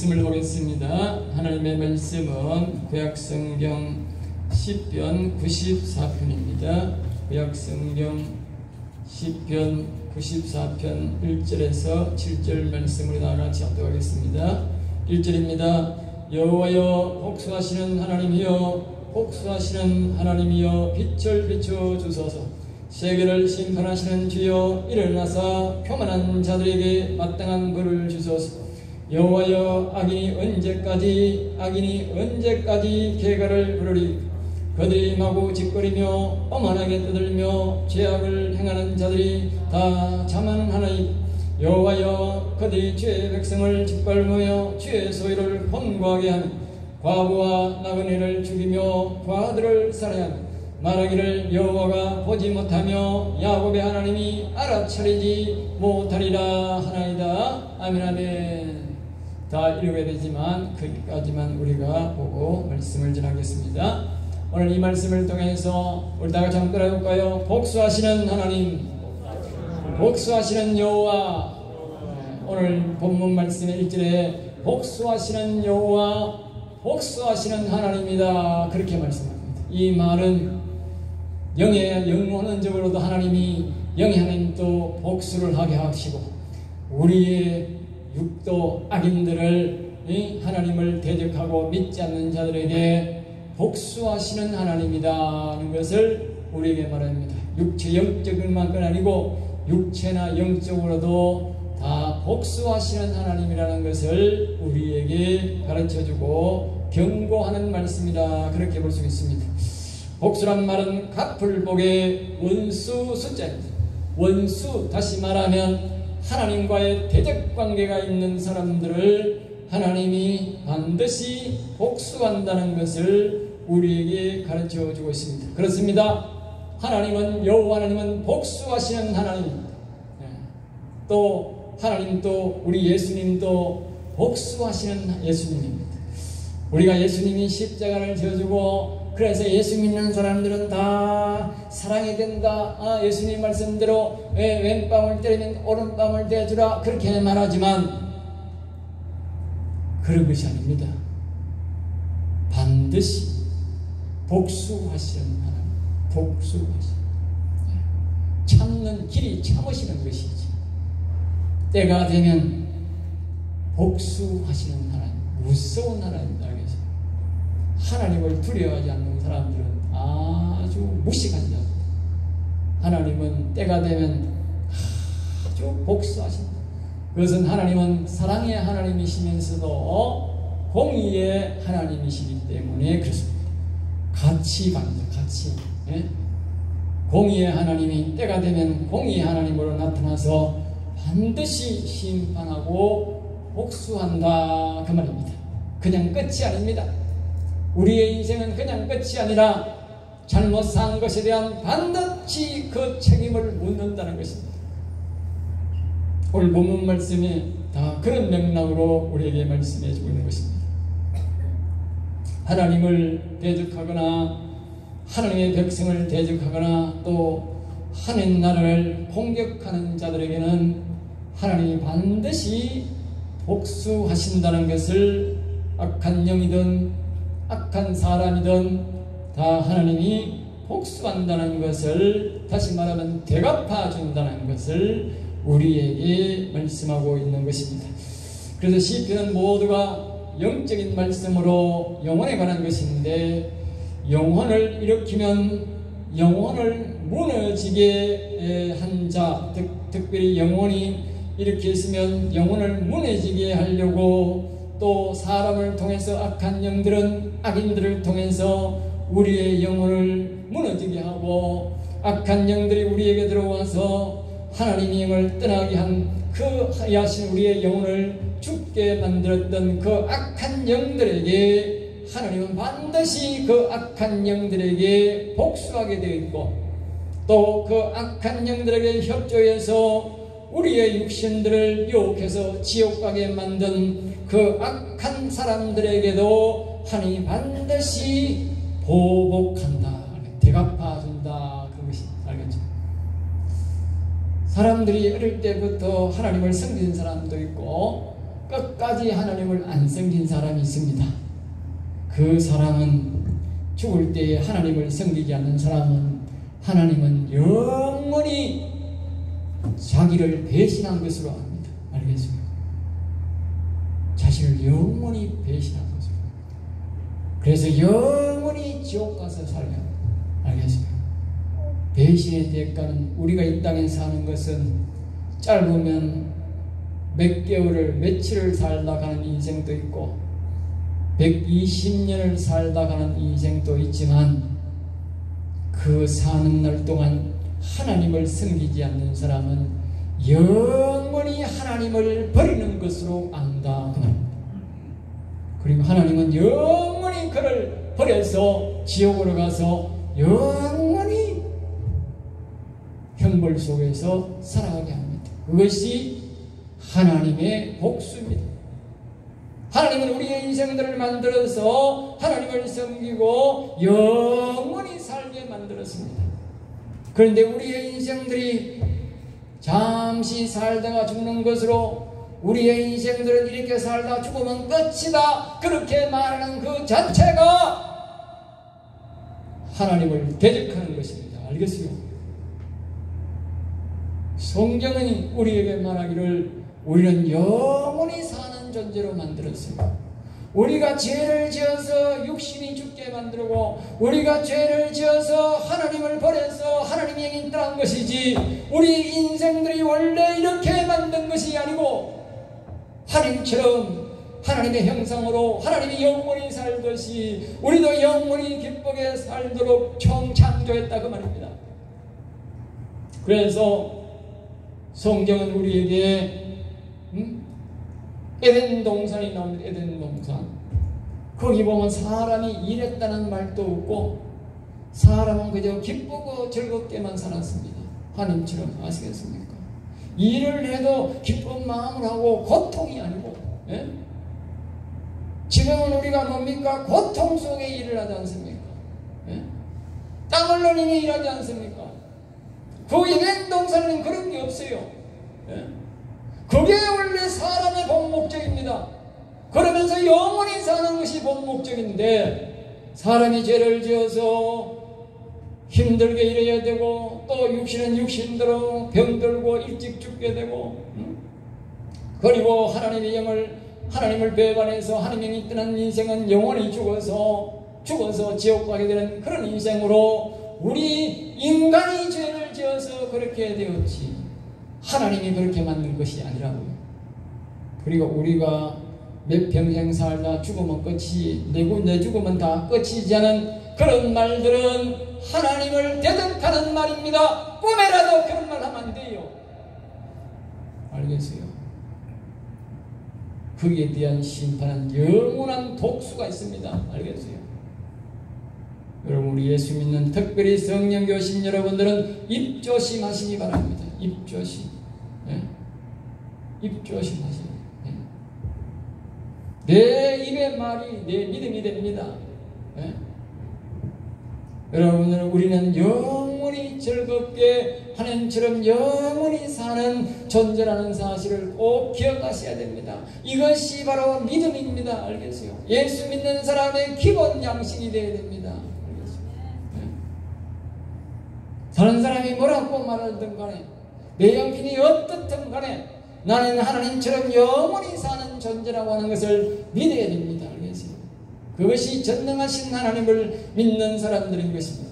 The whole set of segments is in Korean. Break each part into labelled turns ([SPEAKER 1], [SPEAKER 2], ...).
[SPEAKER 1] 말씀을 보겠습니다. 하나님의 말씀은 구약성경 시편 94편입니다. 구약성경 시편 94편 1절에서 7절 말씀으로 다 같이 합독 하겠습니다. 1절입니다. 여호와여 복수하시는 하나님이여 복수하시는 하나님이여 빛을 비추어 주소서. 세계를 심판하시는 주여 일어나사 교만한 자들에게 마땅한 벌을 주소서. 여호와여 악인이 언제까지 계가를 부르리. 그들이 마구 짓거리며 오만하게 떠들며 죄악을 행하는 자들이 다 자만하나이다. 여호와여 그들이 주의 백성을 짓밟으며 주의 소유를 혼고하게 하며 과부와 나그네를 죽이며 과들을 살해하며 말하기를 여호와가 보지 못하며 야곱의 하나님이 알아차리지 못하리라 하나이다. 아멘. 아멘. 다 읽어야 되지만 거기까지만 우리가 보고 말씀을 전하겠습니다. 오늘 이 말씀을 통해서 우리 다 같이 한번 따라해볼까요? 복수하시는 하나님, 복수하시는 여호와. 오늘 본문 말씀의 1절에 복수하시는 여호와, 복수하시는 하나님이다, 그렇게 말씀합니다. 이 말은 영원적으로도 하나님이 영의 하나님도 복수를 하게 하시고 우리의 육도 악인들을 하나님을 대적하고 믿지 않는 자들에게 복수하시는 하나님이다는 것을 우리에게 말합니다. 육체 영적인만 아니고 육체나 영적으로도 다 복수하시는 하나님이라는 것을 우리에게 가르쳐주고 경고하는 말씀이다, 그렇게 볼 수 있습니다. 복수란 말은 갑불복의 원수 숫자입니다. 원수, 다시 말하면 하나님과의 대적 관계가 있는 사람들을 하나님이 반드시 복수한다는 것을 우리에게 가르쳐 주고 있습니다. 그렇습니다. 하나님은, 여호와 하나님은 복수하시는 하나님입니다. 또 하나님도, 우리 예수님도 복수하시는 예수님입니다. 우리가 예수님이 십자가를 져주고 그래서 예수 믿는 사람들은 다 사랑이 된다. 예수님 말씀대로 왼뺨을 때리면 오른뺨을 대주라, 그렇게 말하지만 그런 것이 아닙니다. 반드시 복수하시는 하나님, 복수하시는, 참는 길이 참으시는 것이지. 때가 되면 복수하시는 하나님, 무서운 하나님이다. 하나님을 두려워하지 않는 사람들은 아주 무식한 자입니다. 하나님은 때가 되면 아주 복수하신다. 그것은 하나님은 사랑의 하나님이시면서도 공의의 하나님이시기 때문에 그렇습니다. 같이 갑니다. 같이. 공의의 하나님이 때가 되면 공의의 하나님으로 나타나서 반드시 심판하고 복수한다, 그 말입니다. 그냥 끝이 아닙니다. 우리의 인생은 그냥 끝이 아니라 잘못 산 것에 대한 반드시 그 책임을 묻는다는 것입니다. 오늘 본문 말씀이 다 그런 맥락으로 우리에게 말씀해 주고 있는 것입니다. 하나님을 대적하거나 하나님의 백성을 대적하거나 또 하나님 나라를 공격하는 자들에게는 하나님이 반드시 복수하신다는 것을 악한 영이든 악한 사람이든 다 하나님이 복수한다는 것을, 다시 말하면 대갚아 준다는 것을 우리에게 말씀하고 있는 것입니다. 그래서 시편은 모두가 영적인 말씀으로 영혼에 관한 것인데, 영혼을 일으키면 영혼을 무너지게 한 자, 특별히 영혼이 이렇게 있으면 영혼을 무너지게 하려고, 또 사람을 통해서 악한 영들은 악인들을 통해서 우리의 영혼을 무너지게 하고, 악한 영들이 우리에게 들어와서 하나님의 영을 떠나게 한 그 하야신 우리의 영혼을 죽게 만들었던 그 악한 영들에게 하나님은 반드시 그 악한 영들에게 복수하게 되어 있고, 또 그 악한 영들에게 협조해서 우리의 육신들을 유혹해서 지옥 가게 만든 그 악한 사람들에게도 하나님이 반드시 보복한다, 대갚아준다, 그런 것이 알겠죠? 사람들이 어릴 때부터 하나님을 섬기는 사람도 있고 끝까지 하나님을 안 섬긴 사람이 있습니다. 그 사람은 죽을 때에 하나님을 섬기지 않는 사람은 하나님은 영원히 자기를 배신한 것으로 압니다. 알겠습니까? 자신을 영원히 배신한 것으로. 그래서 영원히 지옥 가서 살게 합니다. 알겠습니까? 배신의 대가는 우리가 이 땅에 사는 것은 짧으면 몇 개월을 며칠을 살다 가는 인생도 있고 120년을 살다 가는 인생도 있지만 그 사는 날 동안 하나님을 섬기지 않는 사람은 영원히 하나님을 버리는 것으로 안다. 그리고 하나님은 영원히 그를 버려서 지옥으로 가서 영원히 형벌 속에서 살아가게 합니다. 그것이 하나님의 복수입니다. 하나님은 우리의 인생들을 만들어서 하나님을 섬기고 영원히 살게 만들었습니다. 그런데 우리의 인생들이 잠시 살다가 죽는 것으로 우리의 인생들은 이렇게 살다 죽으면 끝이다 그렇게 말하는 그 자체가 하나님을 대적하는 것입니다. 알겠어요? 성경은 우리에게 말하기를 우리는 영원히 사는 존재로 만들었습니다. 우리가 죄를 지어서 육신이 죽게 만들고 우리가 죄를 지어서 하나님을 버려서 하나님이 영이 떠난 것이지 우리 인생들이 원래 이렇게 만든 것이 아니고 하나님처럼 하나님의 형상으로 하나님이 영원히 살듯이 우리도 영원히 기쁘게 살도록 처음 창조했다 그 말입니다. 그래서 성경은 우리에게 에덴 동산이 나옵니다. 에덴 동산. 거기 보면 사람이 일했다는 말도 없고 사람은 그저 기쁘고 즐겁게만 살았습니다. 하나님처럼 아시겠습니까? 일을 해도 기쁜 마음을 하고 고통이 아니고 예? 지금은 우리가 뭡니까? 고통 속에 일을 하지 않습니까? 예? 땀 흘리며 일하지 않습니까? 그 에덴 동산에는 그런 게 없어요. 예? 그게 원래 사람의 본 목적입니다. 그러면서 영원히 사는 것이 본 목적인데 사람이 죄를 지어서 힘들게 일해야 되고 또 육신은 육신대로 병들고 일찍 죽게 되고 그리고 하나님의 영을 하나님을 배반해서 하나님이 떠난 인생은 영원히 죽어서 지옥 가게 되는 그런 인생으로 우리 인간이 죄를 지어서 그렇게 되었지 하나님이 그렇게 만든 것이 아니라고요. 그리고 우리가 몇 평생 살다 죽으면 끝이 내 죽으면 다 끝이지 않은 그런 말들은 하나님을 대적하는 말입니다. 꿈에라도 그런 말 하면 안 돼요. 알겠어요? 거기에 대한 심판은 영원한 독수가 있습니다. 알겠어요? 여러분 우리 예수 믿는 특별히 성령 교신 여러분들은 입조심하시기 바랍니다. 입조심. 예? 입조심하시기. 예? 내 입의 말이 내 믿음이 됩니다. 예? 여러분 우리는 영원히 즐겁게 하나님처럼 영원히 사는 존재라는 사실을 꼭 기억하셔야 됩니다. 이것이 바로 믿음입니다. 알겠어요? 예수 믿는 사람의 기본 양식이 되어야 됩니다. 다른 사람이 뭐라고 말하든 간에 내 형편이 어떻든 간에 나는 하나님처럼 영원히 사는 존재라고 하는 것을 믿어야 됩니다. 알겠어요? 그것이 전능하신 하나님을 믿는 사람들인 것입니다.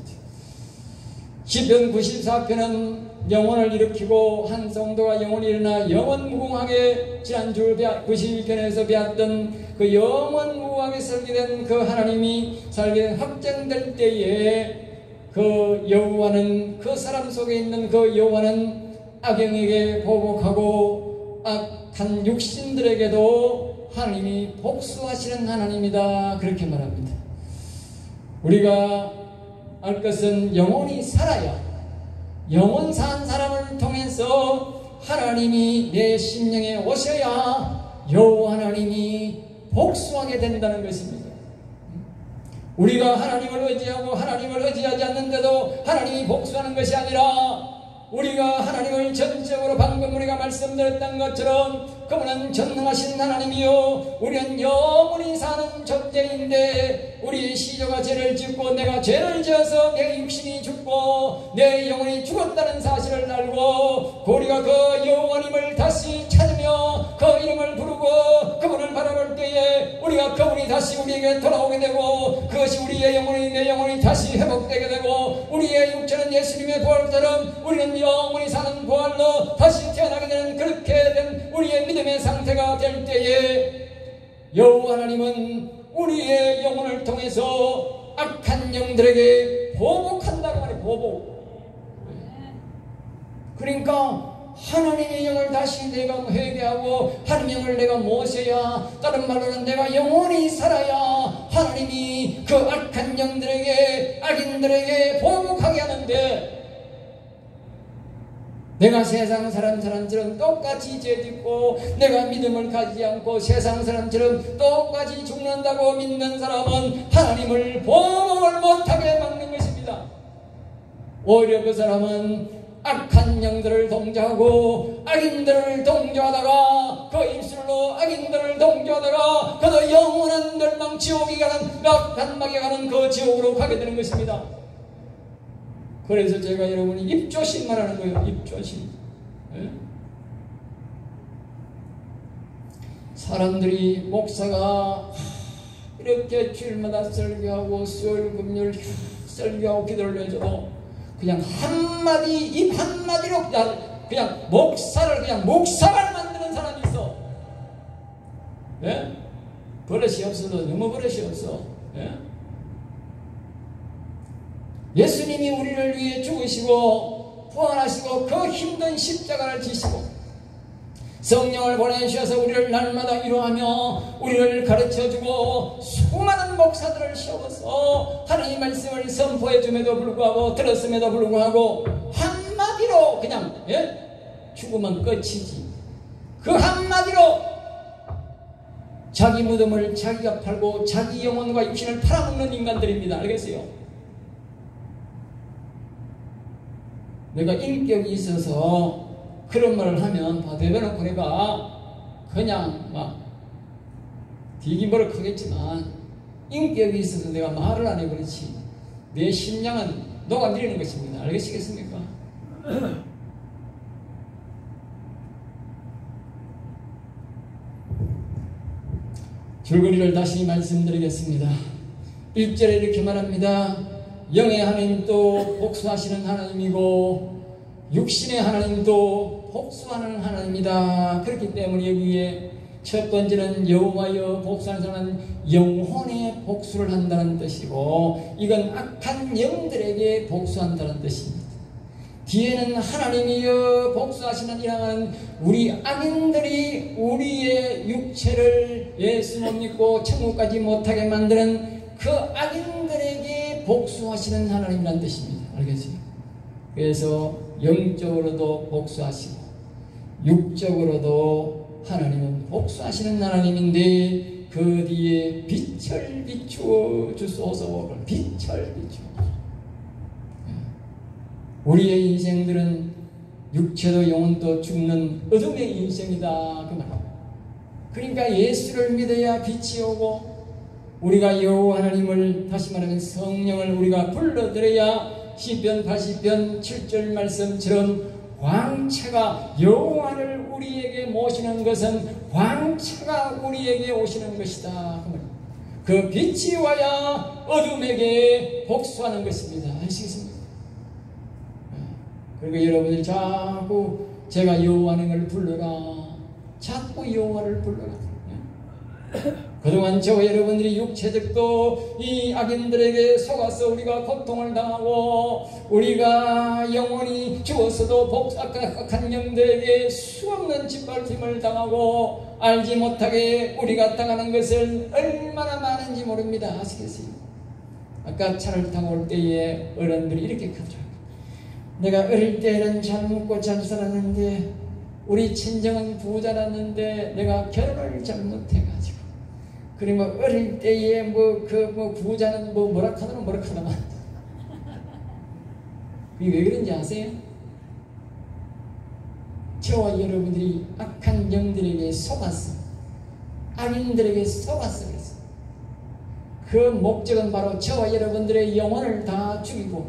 [SPEAKER 1] 시편 94편은 영혼을 일으키고 한 성도가 영혼이 일어나 영원무궁하게 지난주 91편에서 배웠던 그 영원무궁하게 설계된 그 하나님이 살게 확정될 때에 그 여호와는 그 사람 속에 있는 그 여호와는 악영에게 보복하고 악한 육신들에게도 하나님이 복수하시는 하나님이다 그렇게 말합니다. 우리가 알 것은 영혼이 살아야 영혼 산 사람을 통해서 하나님이 내 심령에 오셔야 여호와 하나님이 복수하게 된다는 것입니다. 우리가 하나님을 의지하고 하나님을 의지하지 않는데도 하나님이 복수하는 것이 아니라 우리가 하나님을 전적으로 방금 우리가 말씀드렸던 것처럼 그분은 전능하신 하나님이요 우리는 영원히 사는 존재인데 우리의 시조가 죄를 짓고 내가 죄를 지어서 내 육신이 죽고 내 영혼이 죽었다는 사실을 알고 우리가 그 영원임을 다시 찾으며 그 이름을 부르고 그분을 바라볼 때에 우리가 그분이 다시 우리에게 돌아오게 되고 그것이 우리의 영혼이 내 영혼이 다시 회복되게 되고 우리의 육체는 예수님의 부활처럼 우리는 영원히 사는 부활로 다시 태어나게 되는 그렇게 된 우리의 믿음의 상태가 될 때에 여호와 하나님은 우리의 영혼을 통해서 악한 영들에게 보복한다고 말해. 보복. 그러니까 하나님의 영을 다시 내가 회개하고 하나님의 영을 내가 모셔야, 다른 말로는 내가 영원히 살아야 하나님이 그 악한 영들에게 악인들에게 보복하게 하는데, 내가 세상 사람처럼 똑같이 죄짓고 내가 믿음을 가지지 않고 세상 사람처럼 똑같이 죽는다고 믿는 사람은 하나님을 보복을 못하게 막는 것입니다. 오히려 그 사람은 악한 영들을 동조하고 악인들을 동조하다가 그 입술로 악인들을 동조하다가 그도 영원한 멸망 지옥에 가는 낙한막에 가는 그 지옥으로 가게 되는 것입니다. 그래서 제가 여러분이 입조심 말하는 거예요. 입조심. 예? 사람들이 목사가 이렇게 주일마다 설교하고 수요일 금요일 설교하고 기도를 해줘도 그냥 한마디 입 한마디로 그냥 목사를 그냥 목사를 만드는 사람이 있어. 예? 버릇이 없어도 너무 버릇이 없어. 예? 예수님이 우리를 위해 죽으시고 부활하시고 그 힘든 십자가를 지시고 성령을 보내주셔서 우리를 날마다 위로하며 우리를 가르쳐주고 수많은 목사들을 세워서 하나님의 말씀을 선포해줌에도 불구하고 들었음에도 불구하고 한마디로 그냥 죽으면 끝이지. 그 한마디로 자기 무덤을 자기가 팔고 자기 영혼과 육신을 팔아먹는 인간들입니다. 알겠어요? 내가 인격이 있어서 그런 말을 하면 대변놓고 내가 그냥 막 디기머를 크겠지만 인격이 있어서 내가 말을 안 해 그렇지 내 심령은 녹아내리는 것입니다. 알겠습니까? 줄거리를 다시 말씀드리겠습니다. 1절에 이렇게 말합니다. 영의 하나님도 복수하시는 하나님이고 육신의 하나님도 복수하는 하나님이다. 그렇기 때문에 여기에 첫 번째는 여호와여 복수하는 사람은 영혼에 복수를 한다는 뜻이고 이건 악한 영들에게 복수한다는 뜻입니다. 뒤에는 하나님이여 복수하시는 이랑은 우리 악인들이 우리의 육체를 예수 못 믿고 천국까지 못하게 만드는 그 악인들에게 복수하시는 하나님이라는 뜻입니다. 알겠어요? 그래서 영적으로도 복수하시고 육적으로도 하나님은 복수하시는 하나님인데 그 뒤에 빛을 비추어 주소서. 빛을 비추어. 우리의 인생들은 육체도 영혼도 죽는 어둠의 인생이다. 그 말입니다. 그러니까 예수를 믿어야 빛이 오고 우리가 여호와 하나님을 다시 말하면 성령을 우리가 불러들여야 시편 80편 7절 말씀처럼 광채가 여호와를 우리에게 모시는 것은 광채가 우리에게 오시는 것이다. 그 빛이 와야 어둠에게 복수하는 것입니다. 아시겠습니까? 그리고 여러분들이 자꾸 제가 여호와 하나님을 불러라. 자꾸 여호와를 불러라. 그동안 저와 여러분들이 육체적도 이 악인들에게 속아서 우리가 고통을 당하고 우리가 영원히 죽었어도 악한 영들에게 수없는 짓밟힘을 당하고 알지 못하게 우리가 당하는 것을 얼마나 많은지 모릅니다. 아시겠어요? 아까 차를 타고 올 때에 어른들이 이렇게 그러더라고요. 내가 어릴 때는 잘 먹고 잘 살았는데 우리 친정은 부자랐는데 내가 결혼을 잘못해가지고 그리고 어릴 때에 부자는 뭐라 카더만 그게 왜 그런지 아세요? 저와 여러분들이 악한 영들에게 속았어. 악인들에게 속았어. 그래서 그 목적은 바로 저와 여러분들의 영혼을 다 죽이고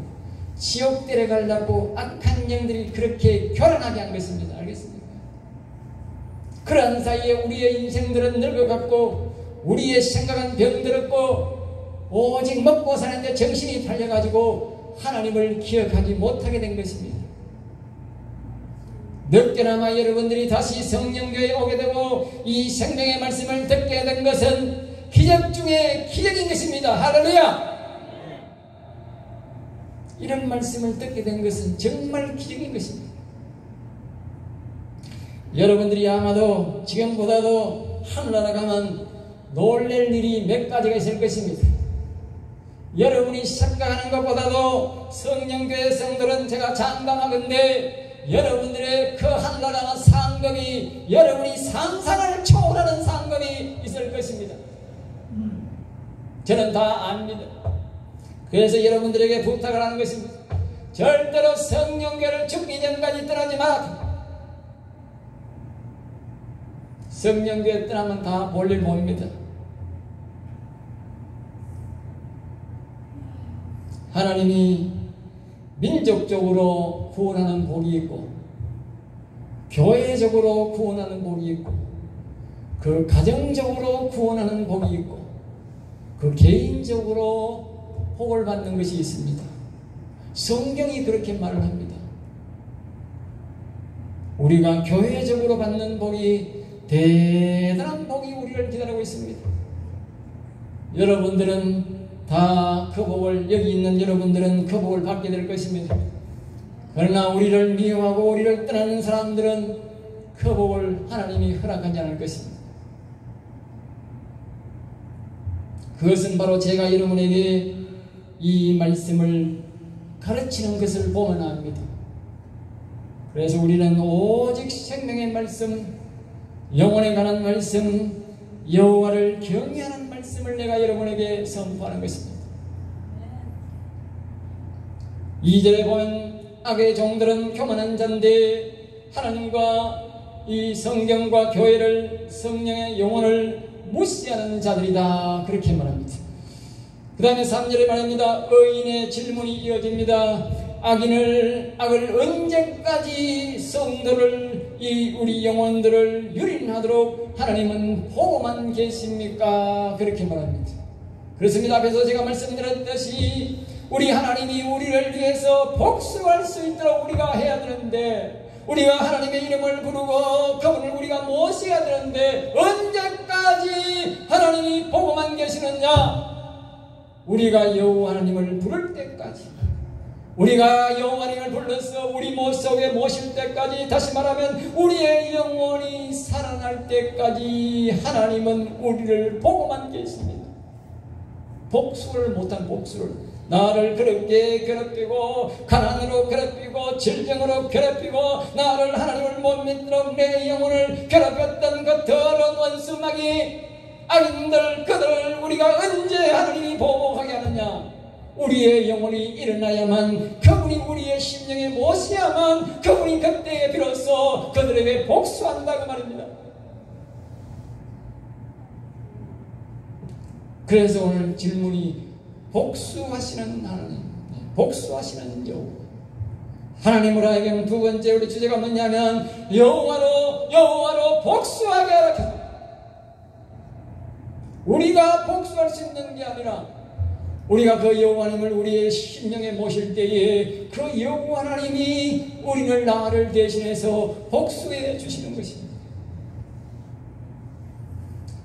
[SPEAKER 1] 지옥 데려가려고 악한 영들이 그렇게 교란하게 한 것입니다. 알겠습니까? 그러한 사이에 우리의 인생들은 늙어갔고 우리의 생각은 병들었고 오직 먹고 사는데 정신이 팔려가지고 하나님을 기억하지 못하게 된 것입니다. 늦게나마 여러분들이 다시 성령교회에 오게 되고 이 생명의 말씀을 듣게 된 것은 기적 중에 기적인 것입니다. 할렐루야! 이런 말씀을 듣게 된 것은 정말 기적인 것입니다. 여러분들이 아마도 지금보다도 하늘나라 가면 놀랄 일이 몇 가지가 있을 것입니다. 여러분이 생각하는 것보다도 성령교회 성도는 제가 장담하건대 여러분들의 그 하늘나라 상급이 여러분이 상상을 초월하는 상급이 있을 것입니다. 저는 다 압니다. 그래서 여러분들에게 부탁을 하는 것입니다. 절대로 성령교회를 죽기 전까지 떠나지 마라. 성령교회 떠나면 다 볼일 봅니다. 하나님이 민족적으로 구원하는 복이 있고 교회적으로 구원하는 복이 있고 그 가정적으로 구원하는 복이 있고 그 개인적으로 복을 받는 것이 있습니다. 성경이 그렇게 말을 합니다. 우리가 교회적으로 받는 복이 대단한 복이 우리를 기다리고 있습니다. 여러분들은 다 그 복을, 여기 있는 여러분들은 그 복을 받게 될 것입니다. 그러나 우리를 미워하고 우리를 떠나는 사람들은 그 복을 하나님이 허락하지 않을 것입니다. 그것은 바로 제가 여러분에게 이 말씀을 가르치는 것을 보면 압니다. 그래서 우리는 오직 생명의 말씀, 영혼에 관한 말씀, 여호와를 경외하는 말씀을 내가 여러분에게 선포하는 것입니다. 2절에 보면 악의 종들은 교만한 자인데 하나님과 이 성경과 교회를, 성령의 영혼을 무시하는 자들이다. 그렇게 말합니다. 그 다음에 3절에 말합니다. 의인의 질문이 이어집니다. 악을 언제까지 성도를, 우리 영혼들을 유린하도록 하나님은 보고만 계십니까? 그렇게 말합니다. 그렇습니다. 앞에서 제가 말씀드렸듯이 우리 하나님이 우리를 위해서 복수할 수 있도록 우리가 해야 되는데, 우리가 하나님의 이름을 부르고 그분을 우리가 모셔야 되는데 언제까지 하나님이 보고만 계시느냐? 우리가 여호와 하나님을 부를 때까지, 우리가 여호와 하나님을 불러서 우리 속에 모실 때까지, 다시 말하면 우리의 영혼이 살아날 때까지 하나님은 우리를 보고만 계십니다. 복수를 못한 복수를, 나를 그렇게 괴롭히고 가난으로 괴롭히고 질병으로 괴롭히고 나를 하나님을 못 믿도록 내 영혼을 괴롭혔던 그 더러운 원수마귀 악인들, 그들을 우리가 언제 하나님이 보호하게 하느냐? 우리의 영혼이 일어나야만, 그분이 우리의 심령에 모셔야만 그분이 그때에 비로소 그들에게 복수한다고 말입니다. 그래서 오늘 질문이 복수하시는 하나님, 복수하시는 여호와. 하나님으로 하여금 두 번째 우리 주제가 뭐냐면 여호와로 복수하게 하라. 우리가 복수할 수 있는 게 아니라 우리가 그 여호와 하나님을 우리의 심령에 모실 때에 그 여호와 하나님이 우리를 나를 대신해서 복수해 주시는 것입니다.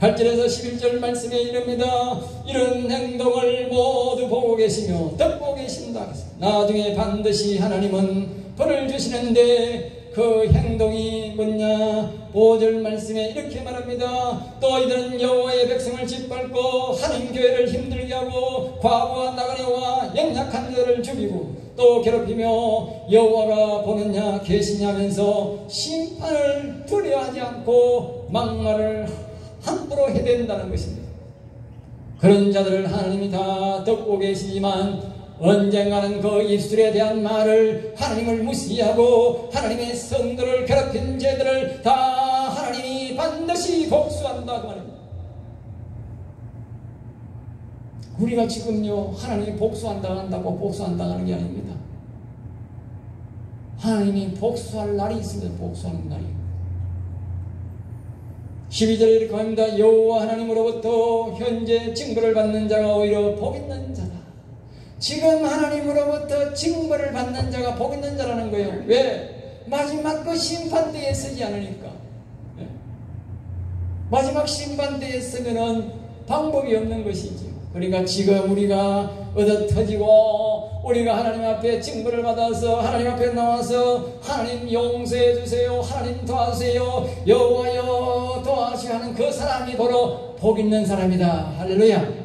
[SPEAKER 1] 8절에서 11절 말씀에 이릅니다. 이런 행동을 모두 보고 계시며 듣고 계신다. 나중에 반드시 하나님은 벌을 주시는데 그 행동이 뭐냐? 5절 말씀에 이렇게 말합니다. 또 이들은 여호와의 백성을 짓밟고 하나님 교회를 힘들게 하고 과부와 나그네와 연약한 자를 죽이고 또 괴롭히며 여호와가 보느냐 계시냐면서 심판을 두려워하지 않고 막말을 함부로 해댄다는 것입니다. 그런 자들을 하나님이 다 듣고 계시지만 언젠가는 그 입술에 대한 말을 하나님을 무시하고 하나님의 성도를 괴롭힌 죄들을 다 하나님이 반드시 복수한다 그 말입니다. 우리가 지금요 하나님이 복수 안 당한다고 복수 안 당하는 게 아닙니다. 하나님이 복수할 날이 있습니다. 복수하는 날이. 12절에 이렇게 합니다. 여호와 하나님으로부터 현재 징벌을 받는 자가 오히려 복 있는 자다. 지금 하나님으로부터 징벌을 받는 자가 복 있는 자라는 거예요. 왜? 마지막 그 심판대에 서지 않으니까. 마지막 심판대에 서면은 방법이 없는 것이지. 그러니까 지금 우리가 얻어터지고 우리가 하나님 앞에 징벌을 받아서 하나님 앞에 나와서 하나님 용서해 주세요, 하나님 도와주세요, 여호와여 도와주시오 하는 그 사람이 바로 복 있는 사람이다. 할렐루야.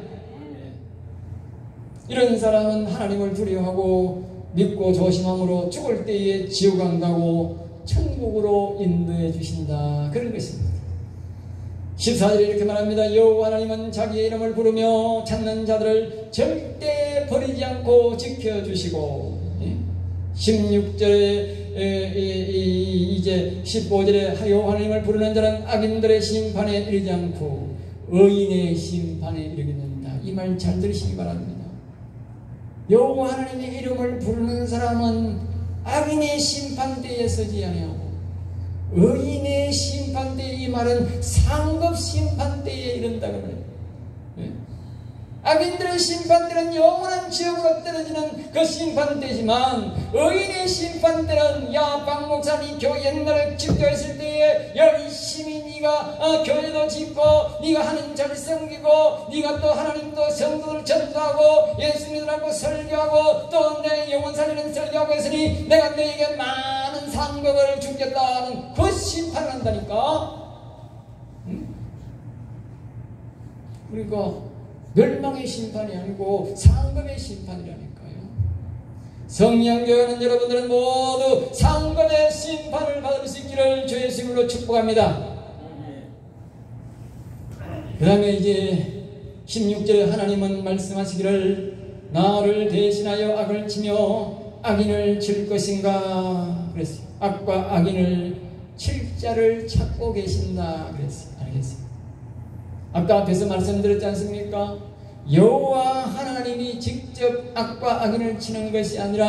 [SPEAKER 1] 이런 사람은 하나님을 두려워하고 믿고 조심함으로 죽을 때에 지옥 안 가고 천국으로 인도해 주신다. 그런 것입니다. 14절에 이렇게 말합니다. 여호와 하나님은 자기의 이름을 부르며 찾는 자들을 절대 버리지 않고 지켜주시고, 16절에 이제 15절에 여호와 하나님을 부르는 자는 악인들의 심판에 이르지 않고 의인의 심판에 이르겠는다. 이 말 잘 들으시기 바랍니다. 여호와 하나님의 이름을 부르는 사람은 악인의 심판대에 서지 아니하고 의인의 심판대에, 이 말은 상급 심판대에 이른다고 그래요. 악인들의 심판대는 영원한 지옥으로 떨어지는 그 심판대지만 의인의 심판대는 야 박목사님 교회 옛날에 집교했을 때에 열심히 네가 교회도 짓고 네가 하나님 잘 섬기고 네가 또 하나님도 성도들 전도하고 예수 믿으라고 설교하고 또 내 영혼 살리는 설교하고 했으니 내가 너에게 많은 상급을 주겠다는 그 심판을 한다니까. 그러니까 멸망의 심판이 아니고 상급의 심판이라니까요. 성령교회는 여러분들은 모두 상급의 심판을 받을 수 있기를 주의 이름으로 축복합니다. 그 다음에 이제 16절에 하나님은 말씀하시기를 나를 대신하여 악을 치며 악인을 칠 것인가 그랬어요. 악과 악인을 칠 자를 찾고 계신다 그랬어요. 알겠어요. 아까 앞에서 말씀드렸지 않습니까? 여호와 하나님이 직접 악과 악인을 치는 것이 아니라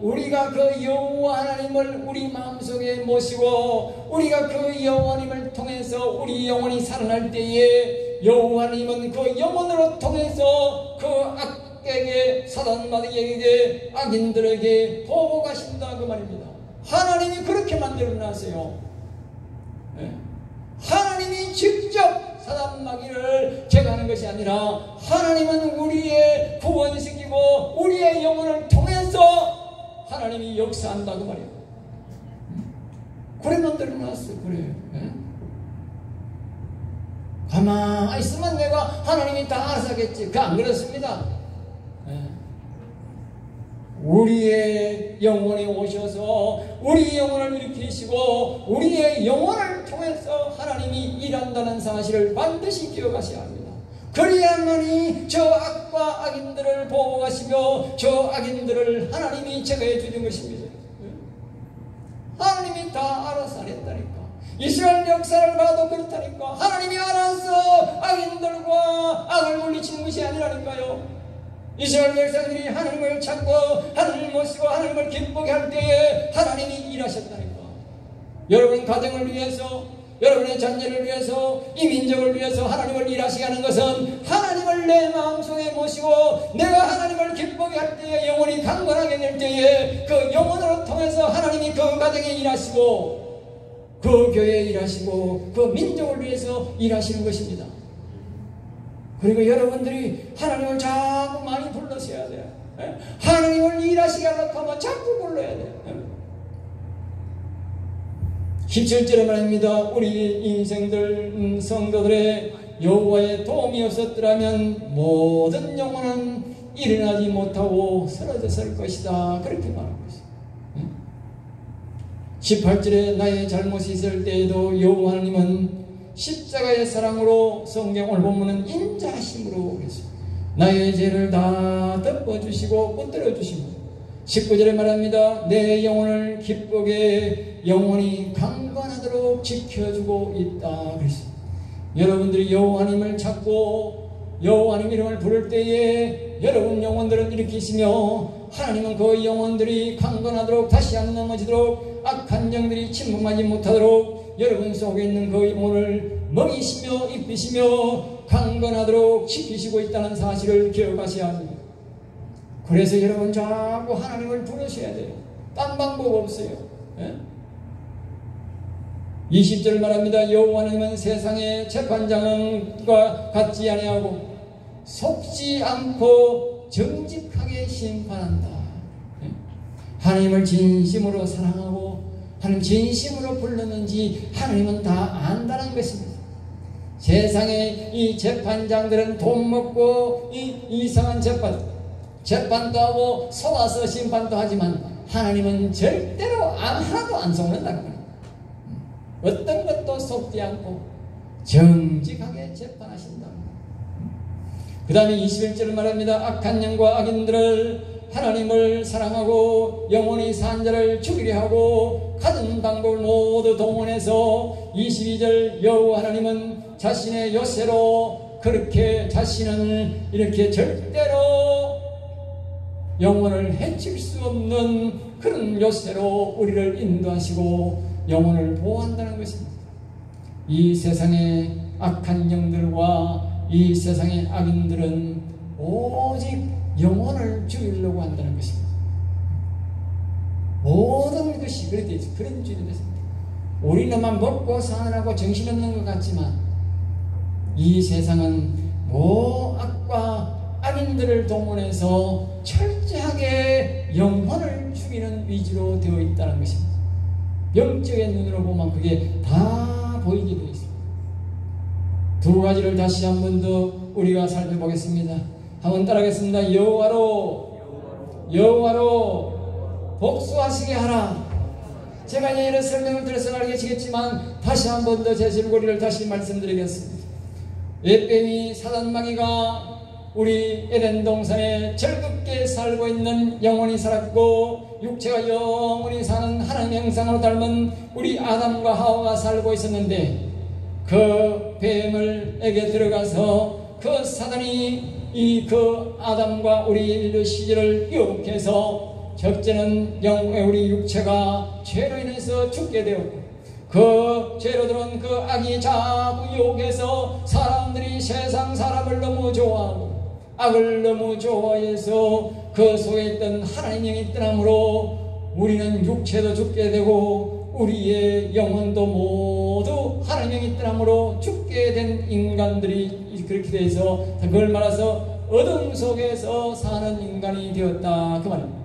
[SPEAKER 1] 우리가 그 여호와 하나님을 우리 마음속에 모시고 우리가 그 여호와님을 통해서 우리 영혼이 살아날 때에 여호와 하나님은 그 영혼으로 통해서 그 악에게 사단마귀에게 악인들에게 보호하신다 그 말입니다. 하나님이 그렇게 만들어 놨어요. 하나님이 직접 사단마귀를 제거하는 것이 아니라 하나님은 우리의 구원시키고 우리의 영혼을 통해서 하나님이 역사한다 그 말이에요. 그래 만들어 놨어. 그래요. 가만히 있으면 내가 하나님이 다 알아서 하겠지. 그 안 그렇습니다. 우리의 영혼에 오셔서 우리 영혼을 일으키시고 우리의 영혼을 통해서 하나님이 일한다는 사실을 반드시 기억하셔야 합니다. 그래야만이 저 악과 악인들을 보호하시며 저 악인들을 하나님이 제거해 주는 것입니다. 하나님이 다 알아서 하랬다니까. 이스라엘 역사를 봐도 그렇다니까. 하나님이 알아서 악인들과 악을 물리치는 것이 아니라니까요. 이스라엘 백성들이 하나님을 찾고 하나님을 모시고 하나님을 기쁘게 할 때에 하나님이 일하셨다니까. 여러분 가정을 위해서 여러분의 자녀를 위해서 이 민족을 위해서 하나님을 일하시게 하는 것은 하나님을 내 마음속에 모시고 내가 하나님을 기쁘게 할 때에 영혼이 강건하게 될 때에 그 영혼으로 통해서 하나님이 그 가정에 일하시고 그 교회에 일하시고 그 민족을 위해서 일하시는 것입니다. 그리고 여러분들이 하나님을 자꾸 많이 불러셔야 돼요. 하나님을 일하시게 하려고 하면 자꾸 불러야 돼요. 17절에 말입니다. 우리 인생들 성도들의 여호와의 도움이 없었더라면 모든 영혼은 일어나지 못하고 쓰러졌을 것이다. 그렇게 말하고 있어요. 18절에 나의 잘못이 있을 때에도 여호와 하나님은 십자가의 사랑으로 성경 오늘 본문은 인자하심으로 그랬어요. 나의 죄를 다 덮어주시고 붙들어주시고 19절에 말합니다. 내 영혼을 기쁘게 영원히 강건하도록 지켜주고 있다 그랬습니다. 여러분들이 여호와님을 찾고 여호와님 이름을 부를 때에 여러분 영혼들은 일으키시며 하나님은 그 영혼들이 강건하도록 다시 안 넘어지도록 악한 영들이 침묵하지 못하도록 여러분 속에 있는 그 영혼을 먹이시며 입히시며 강건하도록 지키시고 있다는 사실을 기억하셔야 합니다. 그래서 여러분 자꾸 하나님을 부르셔야 돼요. 딴 방법 없어요. 20절 말합니다. 여호와는 세상의 재판장과 같지 아니하고 속지 않고 정직하게 심판한다. 하나님을 진심으로 사랑하고 하나님 진심으로 불렀는지 하나님은 다 안다는 것입니다. 세상의 이 재판장들은 돈 먹고 이상한 재판도 하고 속아서 심판도 하지만 하나님은 절대로 하나도 안 속는다는 겁니다. 어떤 것도 속지 않고 정직하게 재판하신다. 그 다음에 21절을 말합니다. 악한 영과 악인들을 하나님을 사랑하고 영원히 산 자를 죽이려 하고 가진 방법을 모두 동원해서 22절 여호와 하나님은 자신의 요새로 그렇게 자신은 이렇게 절대로 영혼을 해칠 수 없는 그런 요새로 우리를 인도하시고 영혼을 보호한다는 것입니다. 이 세상의 악한 영들과 이 세상의 악인들은 오직 영혼을 죽이려고 한다는 것입니다. 모든 것이 그렇게 되죠. 그런 주의가 됐습니다. 우리는만 먹고 사느라고 정신없는 것 같지만 이 세상은 악과 악인들을 동원해서 철저하게 영혼을 죽이는 위주로 되어 있다는 것입니다. 영적인 눈으로 보면 그게 다 보이게 되어 있습니다. 두 가지를 다시 한 번 더 우리가 살펴보겠습니다. 한번 따라하겠습니다. 여호와로 복수하시게 하라. 제가 이런 설명을 들어서 알겠지만 다시 한 번 더 제 줄거리를 다시 말씀드리겠습니다. 에뱀이 사단마귀가 우리 에덴 동산에 즐겁게 살고 있는 영원히 살았고 육체가 영원히 사는 하나님의 형상으로 닮은 우리 아담과 하와가 살고 있었는데 그 뱀을에게 들어가서 그 사단이 그 아담과 우리 인류 시절을 유혹해서 첫째는 우리 육체가 죄로 인해서 죽게 되었고 그 죄로 들은 그 악이 자꾸 유혹해서 사람들이 세상 사람을 너무 좋아하고 악을 너무 좋아해서 그 속에 있던 하나님의 영이 떠남으로 우리는 육체도 죽게 되고 우리의 영혼도 모두 하나님의 영이 떠남으로 죽게 된 인간들이 그렇게 돼서 그걸 말해서 어둠 속에서 사는 인간이 되었다 그 말입니다.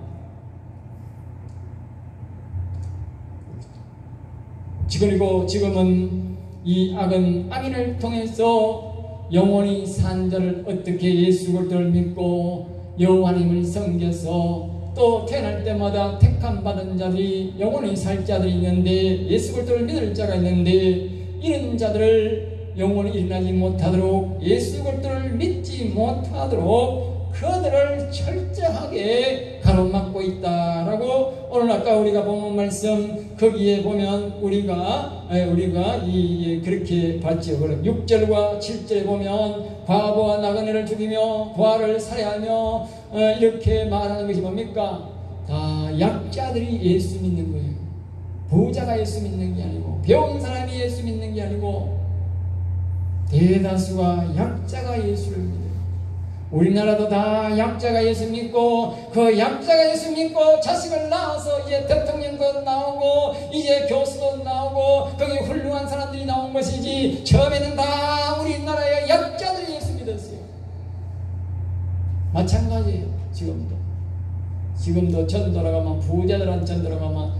[SPEAKER 1] 그리고 지금은 이 악은 악인을 통해서 영원히 산 자를 어떻게 예수 그리스도를 믿고 여호와님을 섬겨서 또 태어날 때마다 택함 받은 자들이 영원히 살 자들이 있는데 예수 그리스도를 믿을 자가 있는데 이런 자들을 영원히 일어나지 못하도록 예수 그리스도를 믿지 못하도록 그들을 철저하게 가로막고 있다라고 오늘 아까 우리가 본 말씀 거기에 보면 우리가 그렇게 봤죠. 그럼 6절과 7절에 보면 과부와 나그네를 죽이며 부하를 살해하며 이렇게 말하는 것이 뭡니까? 다 약자들이 예수 믿는 거예요. 부자가 예수 믿는 게 아니고 배운 사람이 예수 믿는 게 아니고 대다수가 약자가 예수를 믿어요. 우리나라도 다 약자가 예수 믿고 그 약자가 예수 믿고 자식을 낳아서 이제 대통령도 나오고 이제 교수도 나오고 거기 훌륭한 사람들이 나온 것이지 처음에는 다 우리나라의 약자들이 예수 믿었어요. 마찬가지예요. 지금도 전도로 가면 부자들한테 전도로 가면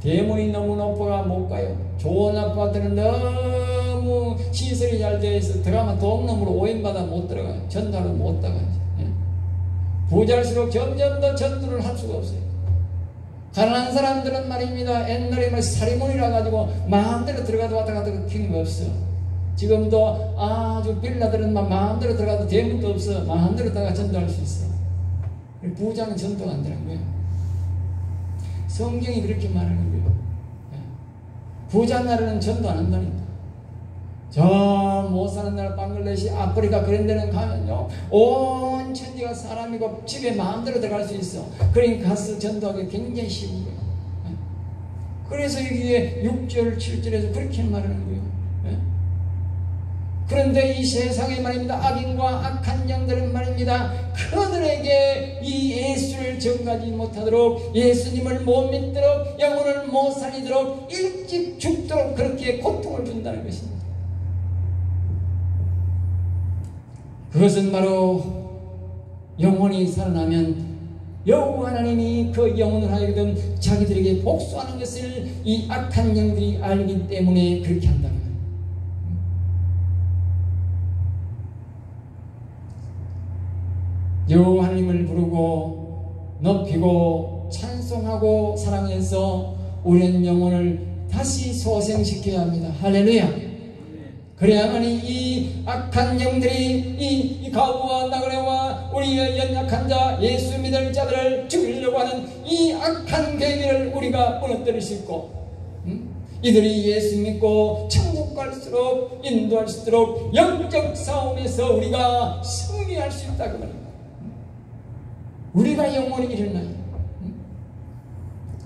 [SPEAKER 1] 대문이 너무 높아가 못 가요. 좋은 아파트는 너무 시설이 잘 되어 있어 들어가면 돈 넘으로 오인받아 못 들어가요. 전도를 못 들어가요. 부자일수록 점점 더 전도를 할 수가 없어요. 가난한 사람들은 말입니다. 옛날에 뭐 사리몬이라 가지고 마음대로 들어가도 왔다 갔다 긴 거 없어. 지금도 아주 빌라들은 막 마음대로 들어가도 대문도 없어. 마음대로 들어가 전도할 수 있어. 부자는 전도가 안 되는 거예요. 성경이 그렇게 말하는 거예요. 부자 나라는 전도 안 한다니까. 저 못 사는 나라 방글라데시, 아프리카 그런 데는 가면요, 온 천지가 사람이고 집에 마음대로 들어갈 수 있어. 그러니까 가서 전도하기 굉장히 쉬운 거예요. 그래서 여기에 6절, 7절에서 그렇게 말하는 거예요. 그런데 이 세상에 말입니다, 악인과 악한 영들은 말입니다, 그들에게 이 예수를 전가지 못하도록, 예수님을 못 믿도록, 영혼을 못 살리도록, 일찍 죽도록 그렇게 고통을 준다는 것입니다. 그것은 바로 영혼이 살아나면 여호와 하나님이 그 영혼을 하여금 자기들에게 복수하는 것을 이 악한 영들이 알기 때문에 그렇게 한다는 거예요. 여호와 하나님을 부르고 높이고 찬송하고 사랑해서 우리는 영혼을 다시 소생시켜야 합니다. 할렐루야. 그래야만이 이 악한 영들이 이 가우와 나그네와 우리의 연약한 자, 예수 믿을 자들을 죽이려고 하는 이 악한 계획을 우리가 무너뜨릴 수 있고, 이들이 예수 믿고 천국 갈수록 인도할 수 있도록 영적 싸움에서 우리가 승리할 수 있다고 말입니다. 우리가 영원히 일어나요.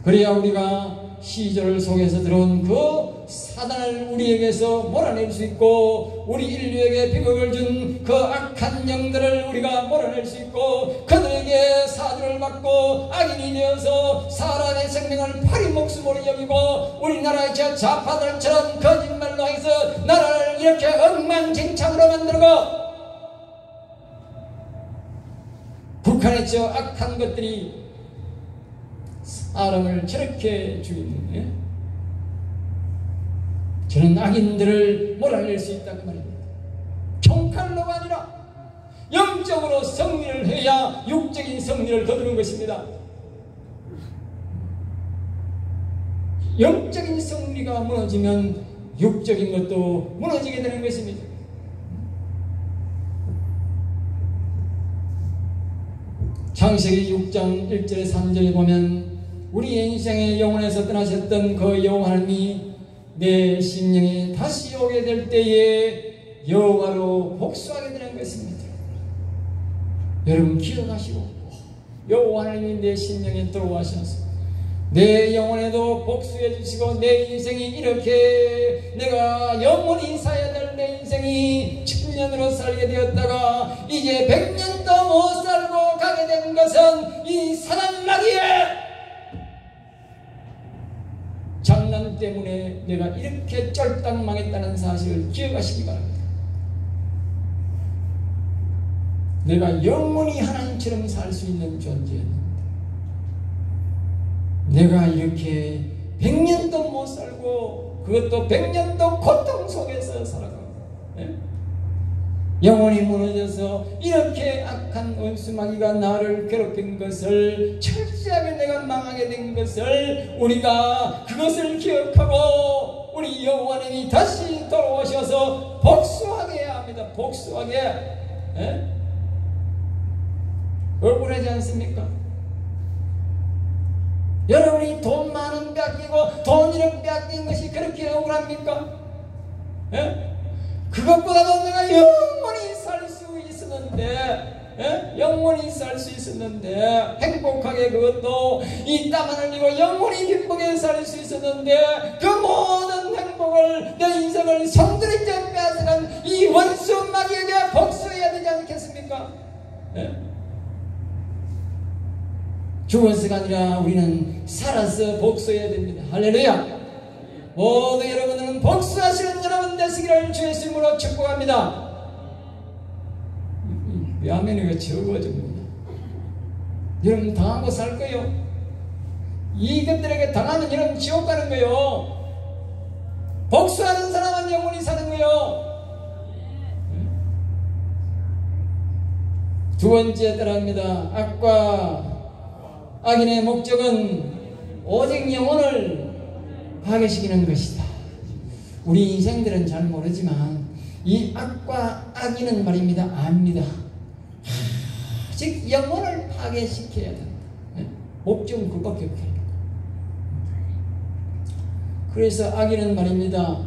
[SPEAKER 1] 그래야 우리가 시절 속에서 들어온 그 사단을 우리에게서 몰아낼 수 있고, 우리 인류에게 비극을 준 그 악한 영들을 우리가 몰아낼 수 있고, 그들에게 사주를 받고 악인이 되어서 사람의 생명을 파리 목숨으로 여기고 우리나라의 저 좌파들처럼 거짓말로 해서 나라를 이렇게 엉망진창으로 만들고, 북한의 저 악한 것들이 사람을 저렇게 죽이는 거예요. 저는 악인들을 몰아낼 수 있다고 말입니다. 총칼로가 아니라 영적으로 승리를 해야 육적인 승리를 거두는 것입니다. 영적인 승리가 무너지면 육적인 것도 무너지게 되는 것입니다. 창세기 6장 1절에 3절에 보면 우리의 인생의 영혼에서 떠나셨던 그 여호와 하나님이 내 심령에 다시 오게 될 때에 여호와로 복수하게 되는 것입니다. 여러분 기억하시고, 여호와 하나님이 내 심령에 들어와셔서 내 영혼에도 복수해 주시고, 내 인생이 이렇게 내가 영원히 살아야 될 내 인생이 1000년으로 살게 되었다가 이제 100년도 못 살고 가게 된 것은 이 사단 마귀의 장난 때문에 내가 이렇게 쫄딱 망했다는 사실을 기억하시기 바랍니다. 내가 영원히 하나님처럼 살 수 있는 존재였는데 내가 이렇게 100년도 못 살고, 그것도 100년도 고통 속에서 살아가고, 영혼이 무너져서 이렇게 악한 원수마귀가 나를 괴롭힌 것을, 철저하게 내가 망하게 된 것을 우리가 그것을 기억하고 우리 여호와 하나님이 다시 돌아오셔서 복수하게 해야 합니다. 복수하게. 억울하지 않습니까? 여러분이 돈 많은 뺏기고 돈 1억 뺏긴 것이 그렇게 억울합니까? 그것보다도 내가 영원히 살 수 있었는데, 영원히 살 수 있었는데, 행복하게 그것도 이 땀 안 흘리고 영원히 기쁘게 살 수 있었는데, 그 모든 행복을, 내 인생을 성들이째 빼앗아간 이 원수 마귀에게 복수해야 되지 않겠습니까? 죽어서가 아니라 우리는 살아서 복수해야 됩니다. 할렐루야. 모두 여러분들은 복수하시는 여러분 되시기를 주의 이름으로 축복합니다. 왜 아멘이가 적어집니다. 여러분 당한 거 살 거요. 이것들에게 당하면 여러분 지옥 가는 거요. 복수하는 사람은 영원히 사는 거요. 두 번째 따라합니다. 악과 악인의 목적은 오직 영혼을 파괴시키는 것이다. 우리 인생들은 잘 모르지만 이 악과 악인은 말입니다. 압니다. 즉 영혼을 파괴시켜야 된다. 목적은 그밖에 없다. 그래서 악인은 말입니다.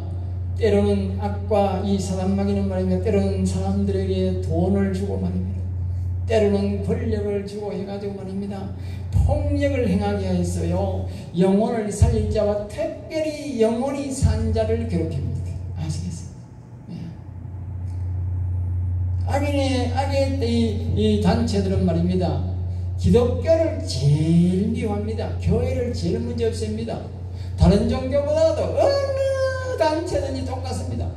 [SPEAKER 1] 때로는 악과 이 사단마귀는 말입니다. 때로는 사람들에게 돈을 주고 말입니다. 때로는 권력을 주고 해가지고 말입니다. 폭력을 행하게 하였어요. 영혼을 살릴 자와 특별히 영혼이 산 자를 괴롭힙니다. 아시겠어요? 악의 이 단체들은 말입니다. 기독교를 제일 미워합니다. 교회를 제일 문제 없습니다. 다른 종교보다도 어느 단체든지 똑같습니다.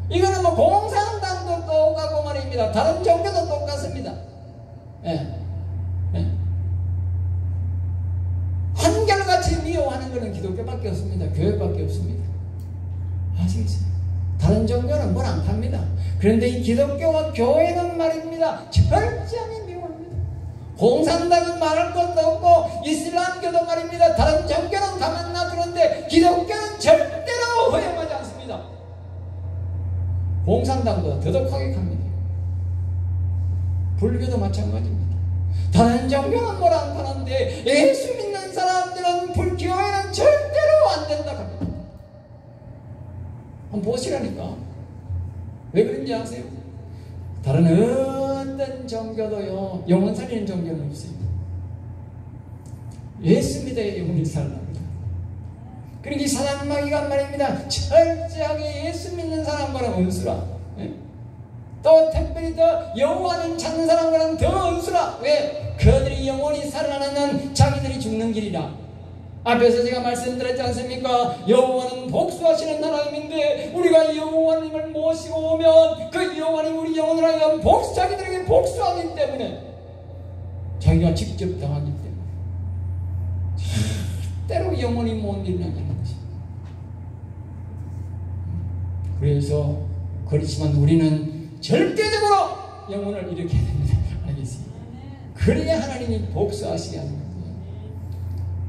[SPEAKER 1] 이거는 뭐 공산당도 똑같고 말입니다. 다른 종교도 똑같습니다. 한결같이 미워하는 것은 기독교밖에 없습니다. 교회밖에 없습니다. 아시겠어요? 다른 종교는 뭘 안 팝니다. 그런데 이 기독교와 교회는 말입니다. 철저하게 미워합니다. 공산당은 말할 것도 없고 이슬람교도 말입니다. 다른 종교는 가만 놔두는데 기독교는 절대로 허용하지 않습니다. 공산당보다 더덕하게 합니다. 불교도 마찬가지입니다. 다른 종교는 뭘 안 파는데 예수 믿는 사람들은 불교에는 절대로 안 된다 합니다. 한번 보시라니까. 왜 그런지 아세요? 다른 어떤 종교도요 영혼 살리는 종교는 없어요. 예수 믿어야 영혼이 살아납니다. 그러니까 이 사단마귀가 말입니다. 철저하게 예수 믿는 사람과는 원수라. 또 특별히 더 여호와를 찾는 사람과는 더 원수라. 왜? 그들이 영혼이 살아나는 자기들이 죽는 길이라. 앞에서 제가 말씀드렸지 않습니까? 여호와는 복수하시는 하나님인데 우리가 여호와님을 모시고 오면 그 여호와님 우리 영혼을 하여 자기들에게 복수하기 때문에 자기가 직접 당하기 때문에 때로 영혼이 못 일어나는 것입니다. 그래서 그렇지만 우리는 절대적으로 영혼을 일으켜야 됩니다. 알겠습니다. 그래야 하나님이 복수하시게 하는 겁니다.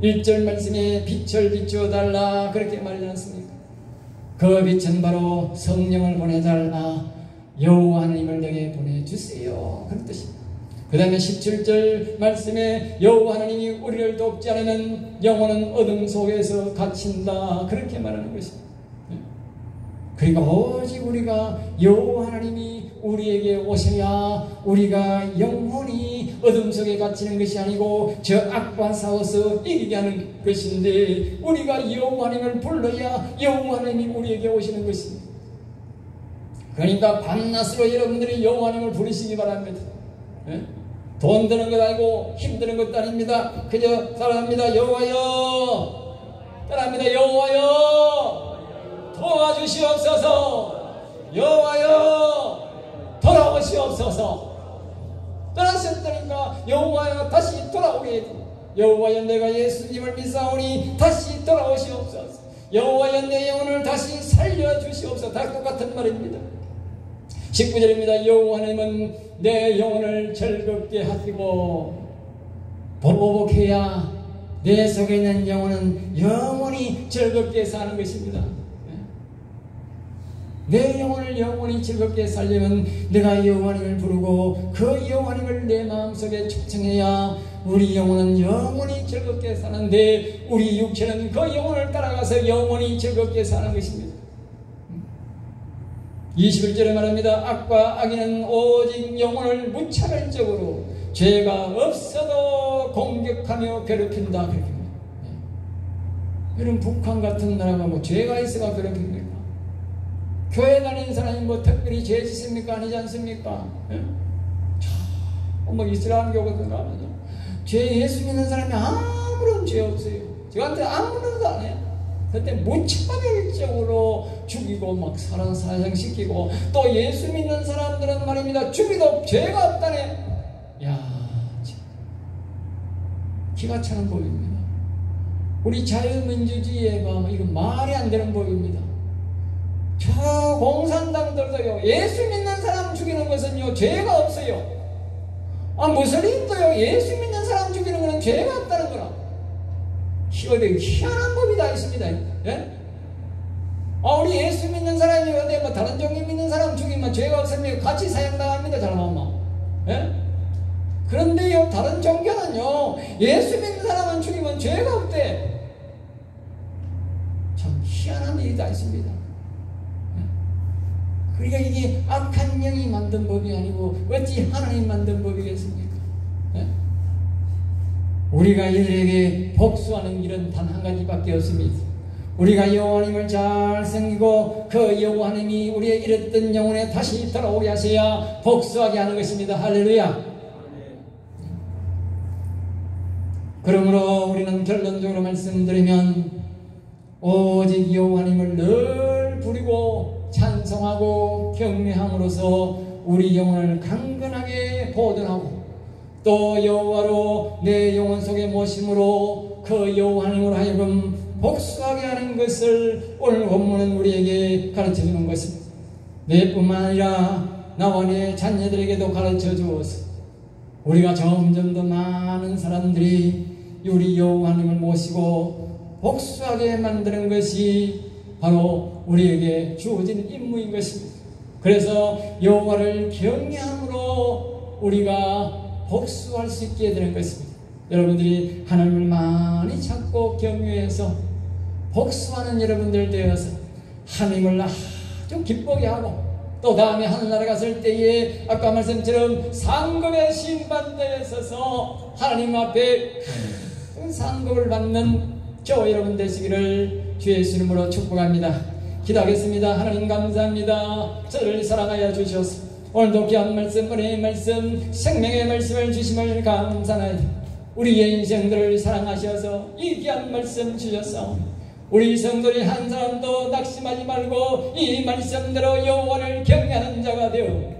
[SPEAKER 1] 1절 말씀에 빛을 비추어달라 그렇게 말하지 않습니까? 그 빛은 바로 성령을 보내달라. 여호와 하나님을 내게 보내주세요. 그런 뜻입니다. 그 다음에 17절 말씀에 여호와 하나님이 우리를 돕지 않으면 영혼은 어둠 속에서 갇힌다. 그렇게 말하는 것입니다. 그러니까 오직 우리가 여호와 하나님이 우리에게 오셔야 우리가 영혼이 어둠 속에 갇히는 것이 아니고 저 악과 싸워서 이기게 하는 것인데 우리가 여호와 하나님을 불러야 여호와 하나님이 우리에게 오시는 것입니다. 그러니까 밤낮으로 여러분들이 여호와 하나님을 부르시기 바랍니다. 돈 드는 것 아니고 힘드는 것도 아닙니다. 그저 따라합니다. 여호와여, 따라합니다. 여호와여 도와주시옵소서. 여호와여 돌아오시옵소서. 떠나셨다니까 여호와여 다시 돌아오게 해주옵소서. 여호와여 내가 예수님을 믿사오니 다시 돌아오시옵소서. 여호와여 내 영혼을 다시 살려주시옵소서. 다 똑같은 말입니다. 19절입니다. 여호와 하나님은 내 영혼을 즐겁게 하시고 보복해야 내 속에 있는 영혼은 영원히 즐겁게 사는 것입니다. 내 영혼을 영원히 즐겁게 살려면 내가 여호와님을 부르고 그 여호와님을 내 마음속에 초청해야 우리 영혼은 영원히 즐겁게 사는데 우리 육체는 그 영혼을 따라가서 영원히 즐겁게 사는 것입니다. 21절에 말합니다. 악과 악인은 오직 영혼을 무차별적으로 죄가 없어도 공격하며 괴롭힌다. 그렇게 말합니다. 이런 북한 같은 나라가 뭐 죄가 있어가 괴롭힙니까? 교회 다니는 사람이 뭐 특별히 죄 짓습니까? 아니지 않습니까? 뭐 이슬람교 같은 거 하면요. 예수 믿는 사람이 아무런 죄 없어요. 저한테 아무런도 안 해요. 그때 무차별적으로 죽이고 막 사형시키고 또 예수 믿는 사람들은 말입니다. 죽이도 죄가 없다네. 야, 참. 기가 차는 법입니다. 우리 자유민주주의에 봐 이거 말이 안 되는 법입니다. 저 공산당들도요 예수 믿는 사람 죽이는 것은요 죄가 없어요. 무슬림도요 예수 믿는 사람 죽이는 것은 죄가 없다는 거라. 이거 되게 희한한 법이 다 있습니다. 예? 우리 예수 믿는 사람이 어디 뭐 다른 종교 믿는 사람 죽이면 죄가 없으면 같이 사형당합니다. 잘못하면. 예? 그런데요, 다른 종교는요, 예수 믿는 사람은 죽이면 죄가 없대. 참 희한한 일이 다 있습니다. 그러니까 이게 악한 영이 만든 법이 아니고 어찌 하나님 만든 법이겠습니까? 예? 우리가 이들에게 복수하는 일은 단 한 가지밖에 없습니다. 우리가 여호와님을 잘 섬기고 그 여호와님이 우리의 잃었던 영혼에 다시 돌아오게 하셔야 복수하게 하는 것입니다. 할렐루야. 그러므로 우리는 결론적으로 말씀드리면 오직 여호와님을 늘 부리고 찬송하고 경외함으로써 우리 영혼을 강건하게 보존하고 또 여호와로 내 영혼 속에 모심으로 그 여호와님으로 하여금 복수하게 하는 것을 오늘 본문은 우리에게 가르쳐주는 것입니다. 내뿐만 아니라 나와 내 자녀들에게도 가르쳐 주어서 우리가 점점 더 많은 사람들이 우리 여호와님을 모시고 복수하게 만드는 것이 바로 우리에게 주어진 임무인 것입니다. 그래서 여호와를 경외함으로 우리가 복수할 수 있게 되는 것입니다. 여러분들이 하나님을 많이 찾고 경외해서 복수하는 여러분들 되어서 하나님을 아주 기쁘게 하고 또 다음에 하늘나라 갔을 때에 아까 말씀처럼 상급의 심판대에 서서 하나님 앞에 큰 상급을 받는 저 여러분 되시기를 주의 이름으로 축복합니다. 기도하겠습니다. 하나님 감사합니다. 저를 사랑하여 주셔서 오늘도 귀한 말씀, 은혜의 말씀, 생명의 말씀을 주심을 감사하나이다. 우리의 인생들을 사랑하셔서 이 귀한 말씀 주셔서 우리 성도들이 한 사람도 낙심하지 말고 이 말씀대로 여호와를 경외하는 자가 되어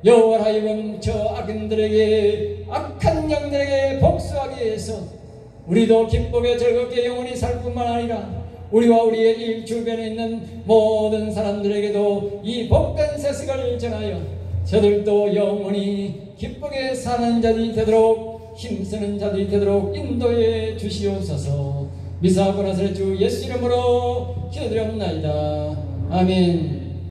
[SPEAKER 1] 여호와를 하여금 저 악인들에게 악한 영들에게 복수하게 해서 우리도 기쁘게 즐겁게 영원히 살 뿐만 아니라 우리와 우리의 일 주변에 있는 모든 사람들에게도 이 복된 세상을 전하여 저들도 영원히 기쁘게 사는 자들이 되도록 힘쓰는 자들이 되도록 인도해 주시옵소서. 미사하고 나서의 주 예수 이름으로 기도드렸나이다. 아멘.